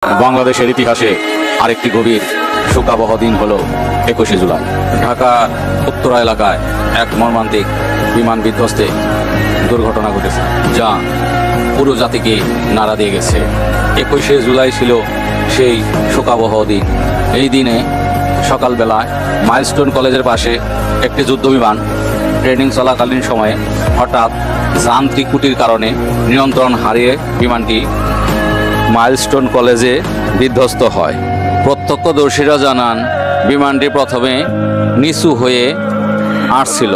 বাংলাদেশের ইতিহাসে আরেকটি গভীর শোকাবহ দিন হলো 21শে জুলাই। ঢাকা উত্তরা এলাকায় এক মর্মান্তিক বিমান বিধ্বস্তে দুর্ঘটনা ঘটেছে, যা পুরো জাতিকে নাড়া দিয়ে গেছে। 21শে জুলাই ছিল সেই শোকাবহ দিন। এই দিনে সকালবেলায় মাইলস্টোন কলেজের পাশে একটি যুদ্ধবিমান ট্রেনিং চলাকালীন সময়ে হঠাৎ যান্ত্রিক ত্রুটির কারণে নিয়ন্ত্রণ হারিয়ে বিমানটি মাইলস্টোন কলেজে বিধ্বস্ত হয়। প্রত্যক্ষদর্শীরা জানান, বিমানটি প্রথমে নিচু হয়ে আসছিল,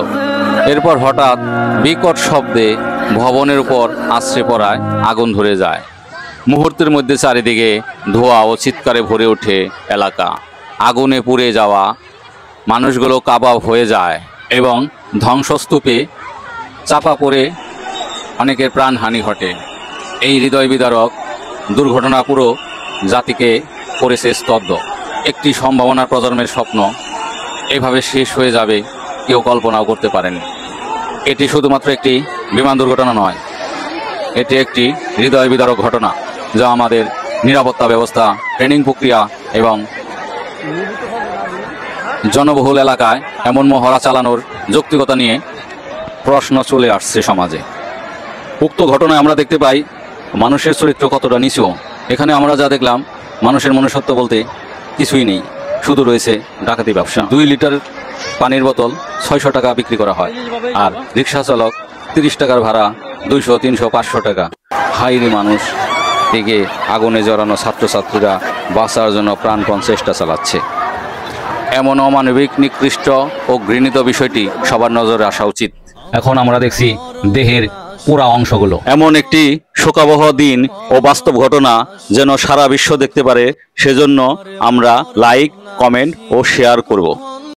এরপর হঠাৎ বিকট শব্দে ভবনের উপর আছড়ে পড়ায় আগুন ধরে যায়। মুহূর্তের মধ্যে চারিদিকে ধোঁয়া ও চিৎকারে ভরে ওঠে এলাকা। আগুনে পুড়ে যাওয়া মানুষগুলো কাবাব হয়ে যায় এবং ধ্বংসস্তূপে চাপা পড়ে অনেকের প্রাণহানি ঘটে। এই হৃদয় বিদারক দুর্ঘটনা পুরো জাতিকে করেছে স্তব্ধ। একটি সম্ভাবনার প্রজন্মের স্বপ্ন এভাবে শেষ হয়ে যাবে কেউ কল্পনাও করতে পারেনি। এটি শুধুমাত্র একটি বিমান দুর্ঘটনা নয়, এটি একটি হৃদয় বিদারক ঘটনা, যা আমাদের নিরাপত্তা ব্যবস্থা, ট্রেনিং প্রক্রিয়া এবং জনবহুল এলাকায় এমন মহড়া চালানোর যৌক্তিকতা নিয়ে প্রশ্ন চলে আসছে সমাজে। উক্ত ঘটনায় আমরা দেখতে পাই মানুষের চরিত্র কতটা নিচু। এখানে আমরা যা দেখলাম, মানুষের মনুষ্যত্ব বলতে কিছুই নেই, শুধু রয়েছে ডাকাতি ব্যবসা। 2 লিটার পানির বোতল 600 টাকা বিক্রি করা হয়, আর রিক্সা চালক 30 টাকার ভাড়া 200, 300, 500 টাকা। হাইরে মানুষ থেকে আগুনে জড়ানো ছাত্রছাত্রীরা বাঁচার জন্য প্রাণপণ চেষ্টা চালাচ্ছে। এমন অমানবিক, নিকৃষ্ট ও ঘৃণিত বিষয়টি সবার নজরে আসা উচিত। এখন আমরা দেখছি দেহের পুরা অংশগুলো। এমন একটি শোকাবহ দিন ও বাস্তব ঘটনা যেন সারা বিশ্ব দেখতে পারে, সেজন্য আমরা লাইক, কমেন্ট ও শেয়ার করব।